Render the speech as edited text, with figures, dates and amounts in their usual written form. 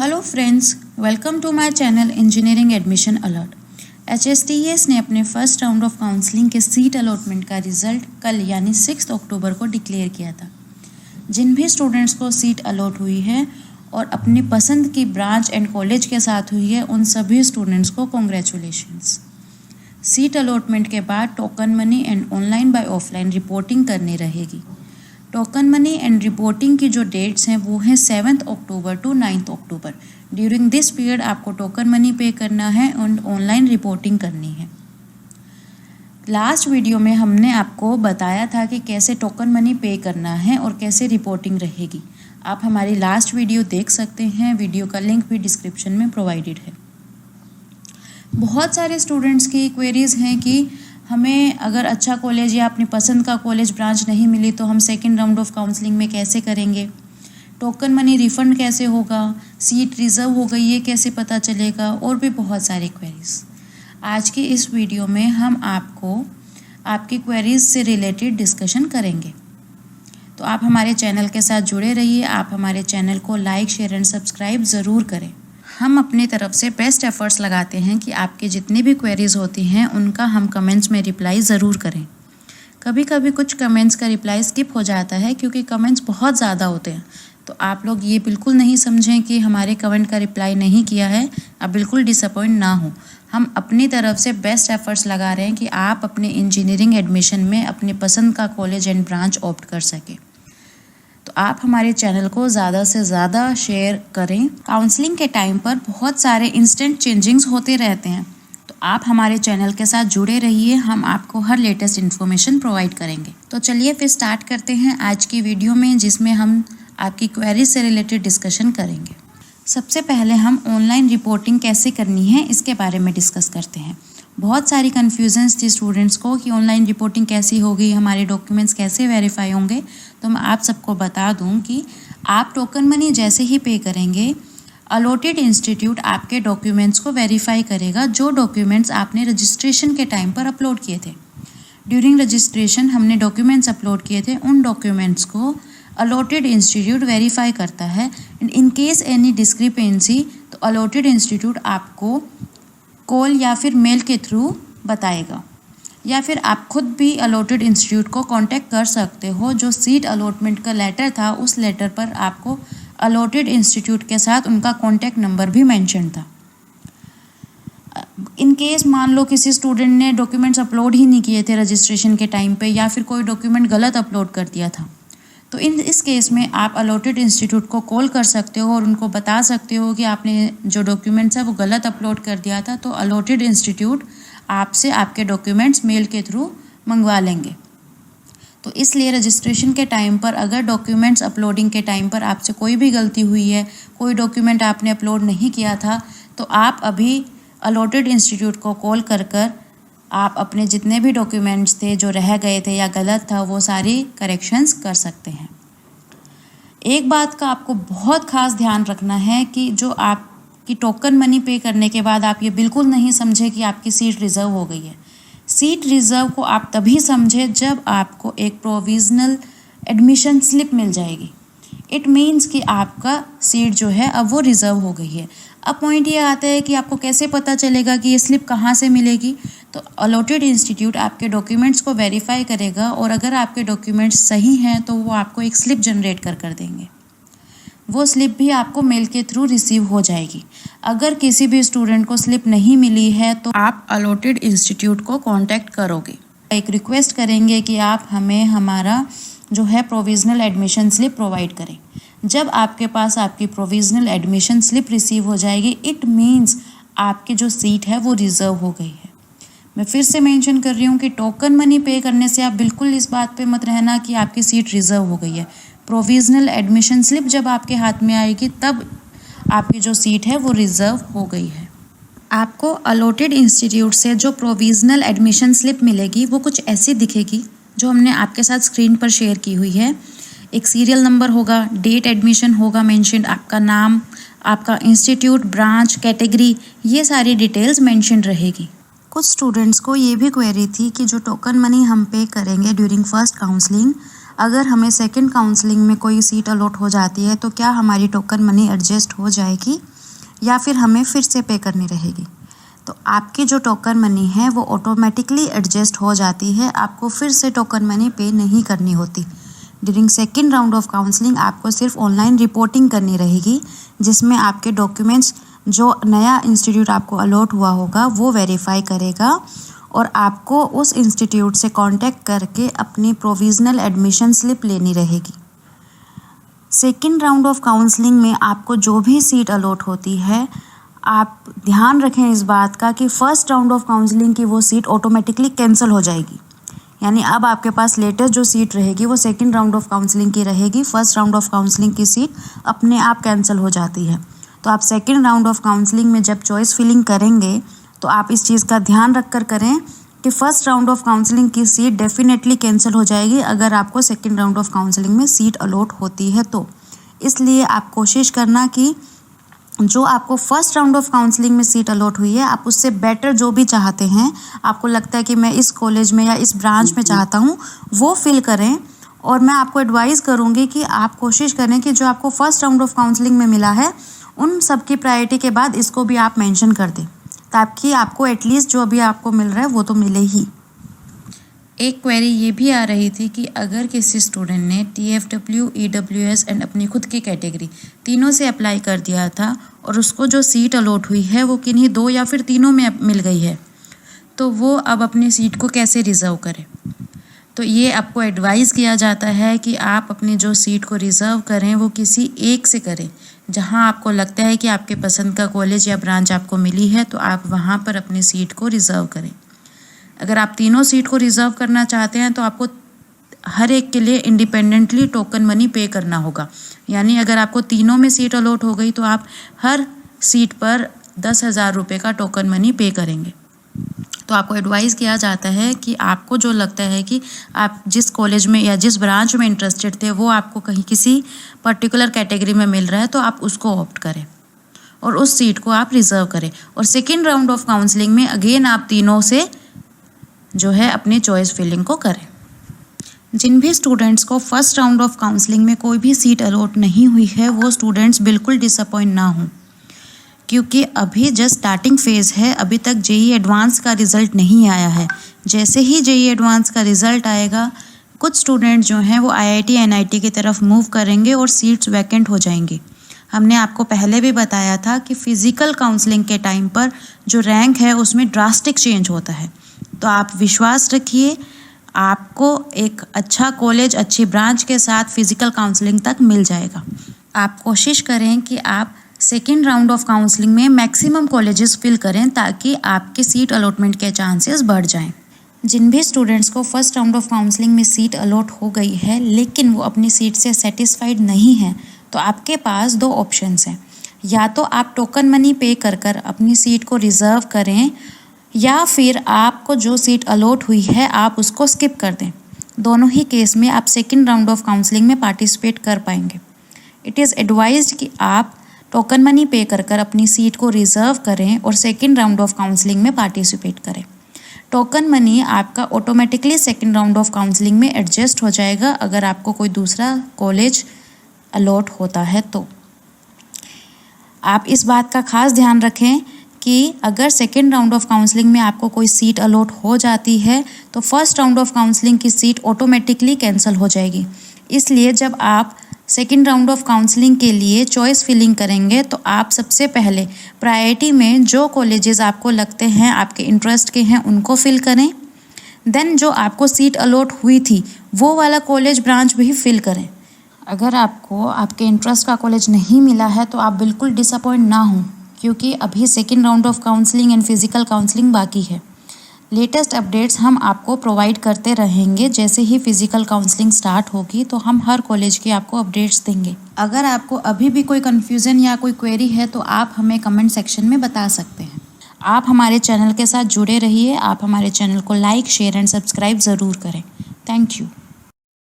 Hello friends, welcome to my channel engineering admission alert. HSTES ने अपने first round of counselling के seat allotment का result कल यानी 6 अक्टूबर को डिक्लेयर किया था। जिन भी स्टूडेंट्स को सीट अलॉट हुई है और अपनी पसंद की ब्रांच एंड कॉलेज के साथ हुई है, उन सभी स्टूडेंट्स को कॉन्ग्रेचुलेशंस। सीट अलॉटमेंट के बाद token money and online by offline reporting करनी रहेगी। टोकन मनी एंड रिपोर्टिंग की जो डेट्स हैं वो हैं 7 October to 9 October. During this period आपको टोकन मनी पे करना है और ऑनलाइन रिपोर्टिंग करनी है। लास्ट वीडियो में हमने आपको बताया था कि कैसे टोकन मनी पे करना है और कैसे रिपोर्टिंग रहेगी। आप हमारी लास्ट वीडियो देख सकते हैं, वीडियो का लिंक भी डिस्क्रिप्शन में प्रोवाइडेड है। बहुत सारे स्टूडेंट्स की क्वेरीज हैं कि हमें अगर अच्छा कॉलेज या अपनी पसंद का कॉलेज ब्रांच नहीं मिली तो हम सेकंड राउंड ऑफ काउंसलिंग में कैसे करेंगे, टोकन मनी रिफ़ंड कैसे होगा, सीट रिज़र्व हो गई ये कैसे पता चलेगा, और भी बहुत सारी क्वेरीज। आज की इस वीडियो में हम आपको आपकी क्वेरीज से रिलेटेड डिस्कशन करेंगे। तो आप हमारे चैनल के साथ जुड़े रहिए। आप हमारे चैनल को लाइक, शेयर एंड सब्सक्राइब ज़रूर करें। हम अपनी तरफ से बेस्ट एफर्ट्स लगाते हैं कि आपके जितनी भी क्वेरीज होती हैं उनका हम कमेंट्स में रिप्लाई ज़रूर करें। कभी कभी कुछ कमेंट्स का रिप्लाई स्किप हो जाता है क्योंकि कमेंट्स बहुत ज़्यादा होते हैं। तो आप लोग ये बिल्कुल नहीं समझें कि हमारे कमेंट का रिप्लाई नहीं किया है, आप बिल्कुल डिसअपॉइंट ना हो। हम अपनी तरफ से बेस्ट एफर्ट्स लगा रहे हैं कि आप अपने इंजीनियरिंग एडमिशन में अपनी पसंद का कॉलेज एंड ब्रांच ऑप्ट कर सकें। तो आप हमारे चैनल को ज़्यादा से ज़्यादा शेयर करें। काउंसलिंग के टाइम पर बहुत सारे इंस्टेंट चेंजिंग्स होते रहते हैं, तो आप हमारे चैनल के साथ जुड़े रहिए। हम आपको हर लेटेस्ट इन्फॉर्मेशन प्रोवाइड करेंगे। तो चलिए फिर स्टार्ट करते हैं आज की वीडियो में, जिसमें हम आपकी क्वेरी से रिलेटेड डिस्कशन करेंगे। सबसे पहले हम ऑनलाइन रिपोर्टिंग कैसे करनी है इसके बारे में डिस्कस करते हैं। बहुत सारी कन्फ्यूजन्स थी स्टूडेंट्स को कि ऑनलाइन रिपोर्टिंग कैसी होगी, हमारे डॉक्यूमेंट्स कैसे वेरीफाई होंगे। तो मैं आप सबको बता दूं कि आप टोकन मनी जैसे ही पे करेंगे, अलॉटेड इंस्टीट्यूट आपके डॉक्यूमेंट्स को वेरीफाई करेगा, जो डॉक्यूमेंट्स आपने रजिस्ट्रेशन के टाइम पर अपलोड किए थे। ड्यूरिंग रजिस्ट्रेशन हमने डॉक्यूमेंट्स अपलोड किए थे, उन डॉक्यूमेंट्स को अलॉटेड इंस्टीट्यूट वेरीफाई करता है। And in case any discrepancy तो अलॉटेड इंस्टीट्यूट आपको कॉल या फिर मेल के थ्रू बताएगा, या फिर आप खुद भी अलॉटेड इंस्टीट्यूट को कांटेक्ट कर सकते हो। जो सीट अलॉटमेंट का लेटर था उस लेटर पर आपको अलॉटेड इंस्टीट्यूट के साथ उनका कांटेक्ट नंबर भी मेंशन था। इन केस मान लो किसी स्टूडेंट ने डॉक्यूमेंट्स अपलोड ही नहीं किए थे रजिस्ट्रेशन के टाइम पे, या फिर कोई डॉक्यूमेंट गलत अपलोड कर दिया था, तो इस केस में आप अलॉटेड इंस्टीट्यूट को कॉल कर सकते हो और उनको बता सकते हो कि आपने जो डॉक्यूमेंट्स है वो गलत अपलोड कर दिया था। तो अलॉटेड इंस्टीट्यूट आपसे आपके डॉक्यूमेंट्स मेल के थ्रू मंगवा लेंगे। तो इसलिए रजिस्ट्रेशन के टाइम पर अगर डॉक्यूमेंट्स अपलोडिंग के टाइम पर आपसे कोई भी गलती हुई है, कोई डॉक्यूमेंट आपने अपलोड नहीं किया था, तो आप अभी अलॉटेड इंस्टीट्यूट को कॉल कर आप अपने जितने भी डॉक्यूमेंट्स थे जो रह गए थे या गलत था वो सारी करेक्शंस कर सकते हैं। एक बात का आपको बहुत ख़ास ध्यान रखना है कि जो आपकी टोकन मनी पे करने के बाद आप ये बिल्कुल नहीं समझे कि आपकी सीट रिज़र्व हो गई है। सीट रिज़र्व को आप तभी समझे जब आपको एक प्रोविज़नल एडमिशन स्लिप मिल जाएगी। इट मीन्स कि आपका सीट जो है अब वो रिज़र्व हो गई है। अब पॉइंट ये आता है कि आपको कैसे पता चलेगा कि ये स्लिप कहाँ से मिलेगी। तो अलॉटेड इंस्टीट्यूट आपके डॉक्यूमेंट्स को वेरीफाई करेगा और अगर आपके डॉक्यूमेंट्स सही हैं तो वो आपको एक स्लिप जनरेट कर देंगे। वो स्लिप भी आपको मेल के थ्रू रिसीव हो जाएगी। अगर किसी भी स्टूडेंट को स्लिप नहीं मिली है तो आप अलॉटेड इंस्टीट्यूट को कांटेक्ट करोगे, एक रिक्वेस्ट करेंगे कि आप हमें हमारा जो है प्रोविज़नल एडमिशन स्लिप प्रोवाइड करें। जब आपके पास आपकी प्रोविज़नल एडमिशन स्लिप रिसीव हो जाएगी, इट मीन्स आपकी जो सीट है वो रिज़र्व हो गई है। मैं फिर से मेंशन कर रही हूँ कि टोकन मनी पे करने से आप बिल्कुल इस बात पे मत रहना कि आपकी सीट रिज़र्व हो गई है। प्रोविज़नल एडमिशन स्लिप जब आपके हाथ में आएगी तब आपकी जो सीट है वो रिज़र्व हो गई है। आपको अलॉटेड इंस्टीट्यूट से जो प्रोविज़नल एडमिशन स्लिप मिलेगी वो कुछ ऐसी दिखेगी जो हमने आपके साथ स्क्रीन पर शेयर की हुई है। एक सीरियल नंबर होगा, डेट एडमिशन होगा मेंशन, आपका नाम, आपका इंस्टीट्यूट, ब्रांच, कैटेगरी, ये सारी डिटेल्स मेंशन रहेगी। कुछ स्टूडेंट्स को ये भी क्वेरी थी कि जो टोकन मनी हम पे करेंगे ड्यूरिंग फर्स्ट काउंसलिंग, अगर हमें सेकंड काउंसलिंग में कोई सीट अलॉट हो जाती है तो क्या हमारी टोकन मनी एडजस्ट हो जाएगी या फिर हमें फिर से पे करनी रहेगी। तो आपकी जो टोकन मनी है वो ऑटोमेटिकली एडजस्ट हो जाती है, आपको फिर से टोकन मनी पे नहीं करनी होती। During second round of counselling आपको सिर्फ ऑनलाइन रिपोर्टिंग करनी रहेगी, जिसमें आपके डॉक्यूमेंट्स जो नया इंस्टीट्यूट आपको अलॉट हुआ होगा वो वेरीफाई करेगा और आपको उस इंस्टीट्यूट से कांटेक्ट करके अपनी प्रोविजनल एडमिशन स्लिप लेनी रहेगी। सेकेंड राउंड ऑफ काउंसलिंग में आपको जो भी सीट अलॉट होती है, आप ध्यान रखें इस बात का कि फर्स्ट राउंड ऑफ काउंसलिंग की वो सीट ऑटोमेटिकली कैंसिल हो जाएगी। यानी अब आपके पास लेटेस्ट जो सीट रहेगी वो सेकेंड राउंड ऑफ काउंसलिंग की रहेगी। फर्स्ट राउंड ऑफ काउंसलिंग की सीट अपने आप कैंसिल हो जाती है। तो आप सेकेंड राउंड ऑफ काउंसलिंग में जब चॉइस फिलिंग करेंगे तो आप इस चीज़ का ध्यान रख कर करें कि फर्स्ट राउंड ऑफ काउंसलिंग की सीट डेफिनेटली कैंसिल हो जाएगी अगर आपको सेकेंड राउंड ऑफ काउंसलिंग में सीट अलॉट होती है तो। इसलिए आप कोशिश करना कि जो आपको फर्स्ट राउंड ऑफ काउंसलिंग में सीट अलॉट हुई है, आप उससे बेटर जो भी चाहते हैं, आपको लगता है कि मैं इस कॉलेज में या इस ब्रांच में चाहता हूँ, वो फिल करें। और मैं आपको एडवाइस करूँगी कि आप कोशिश करें कि जो आपको फर्स्ट राउंड ऑफ काउंसलिंग में मिला है उन सब की प्रायोरिटी के बाद इसको भी आप मेंशन कर दें, ताकि आपको एटलीस्ट जो अभी आपको मिल रहा है वो तो मिले ही। एक क्वेरी ये भी आ रही थी कि अगर किसी स्टूडेंट ने TFW, EWS एंड अपनी खुद की कैटेगरी तीनों से अप्लाई कर दिया था और उसको जो सीट अलॉट हुई है वो किन्हीं दो या फिर तीनों में मिल गई है, तो वो अब अपनी सीट को कैसे रिज़र्व करे। तो ये आपको एडवाइस किया जाता है कि आप अपनी जो सीट को रिज़र्व करें वो किसी एक से करें। जहां आपको लगता है कि आपके पसंद का कॉलेज या ब्रांच आपको मिली है तो आप वहां पर अपनी सीट को रिज़र्व करें। अगर आप तीनों सीट को रिज़र्व करना चाहते हैं तो आपको हर एक के लिए इंडिपेंडेंटली टोकन मनी पे करना होगा। यानी अगर आपको तीनों में सीट अलॉट हो गई तो आप हर सीट पर 10,000 रुपये का टोकन मनी पे करेंगे। तो आपको एडवाइस किया जाता है कि आपको जो लगता है कि आप जिस कॉलेज में या जिस ब्रांच में इंटरेस्टेड थे वो आपको कहीं किसी पर्टिकुलर कैटेगरी में मिल रहा है तो आप उसको ऑप्ट करें और उस सीट को आप रिज़र्व करें। और सेकेंड राउंड ऑफ काउंसलिंग में अगेन आप तीनों से जो है अपनी चॉइस फिलिंग को करें। जिन भी स्टूडेंट्स को फर्स्ट राउंड ऑफ काउंसलिंग में कोई भी सीट अलॉट नहीं हुई है वो स्टूडेंट्स बिल्कुल डिसअपॉइंट ना हों, क्योंकि अभी जस्ट स्टार्टिंग फेज़ है, अभी तक JEE एडवांस का रिज़ल्ट नहीं आया है। जैसे ही JEE एडवांस का रिज़ल्ट आएगा कुछ स्टूडेंट जो हैं वो IIT NIT की तरफ मूव करेंगे और सीट्स वैकेंट हो जाएंगी। हमने आपको पहले भी बताया था कि फ़िज़िकल काउंसलिंग के टाइम पर जो रैंक है उसमें ड्रास्टिक चेंज होता है। तो आप विश्वास रखिए, आपको एक अच्छा कॉलेज, अच्छी ब्रांच के साथ फ़िज़िकल काउंसलिंग तक मिल जाएगा। आप कोशिश करें कि आप सेकेंड राउंड ऑफ काउंसलिंग में मैक्सिमम कॉलेजेस फिल करें ताकि आपकी सीट अलॉटमेंट के चांसेस बढ़ जाएं। जिन भी स्टूडेंट्स को फर्स्ट राउंड ऑफ काउंसलिंग में सीट अलॉट हो गई है लेकिन वो अपनी सीट से सेटिस्फाइड नहीं हैं, तो आपके पास दो ऑप्शंस हैं। या तो आप टोकन मनी पे कर अपनी सीट को रिज़र्व करें या फिर आपको जो सीट अलॉट हुई है आप उसको स्किप कर दें। दोनों ही केस में आप सेकेंड राउंड ऑफ काउंसलिंग में पार्टिसिपेट कर पाएंगे। इट इज़ एडवाइज्ड कि आप टोकन मनी पे कर अपनी सीट को रिज़र्व करें और सेकेंड राउंड ऑफ काउंसलिंग में पार्टिसिपेट करें। टोकन मनी आपका automatically second round of counselling में एडजस्ट हो जाएगा अगर आपको कोई दूसरा कॉलेज अलॉट होता है तो। आप इस बात का खास ध्यान रखें कि अगर सेकेंड राउंड ऑफ काउंसलिंग में आपको कोई सीट अलॉट हो जाती है तो फर्स्ट राउंड ऑफ काउंसलिंग की सीट ऑटोमेटिकली कैंसिल हो जाएगी। इसलिए जब आप सेकेंड राउंड ऑफ काउंसलिंग के लिए चॉइस फिलिंग करेंगे तो आप सबसे पहले प्रायोरिटी में जो कॉलेजेस आपको लगते हैं आपके इंटरेस्ट के हैं उनको फिल करें। देन जो आपको सीट अलॉट हुई थी वो वाला कॉलेज ब्रांच भी फिल करें। अगर आपको आपके इंटरेस्ट का कॉलेज नहीं मिला है तो आप बिल्कुल डिसअपॉइंट ना हों, क्योंकि अभी second round of counselling and physical counselling बाकी है। लेटेस्ट अपडेट्स हम आपको प्रोवाइड करते रहेंगे। जैसे ही फिज़िकल काउंसलिंग स्टार्ट होगी तो हम हर कॉलेज के आपको अपडेट्स देंगे। अगर आपको अभी भी कोई कन्फ्यूज़न या कोई क्वेरी है तो आप हमें कमेंट सेक्शन में बता सकते हैं। आप हमारे चैनल के साथ जुड़े रहिए। आप हमारे चैनल को लाइक, शेयर एंड सब्सक्राइब ज़रूर करें। Thank you.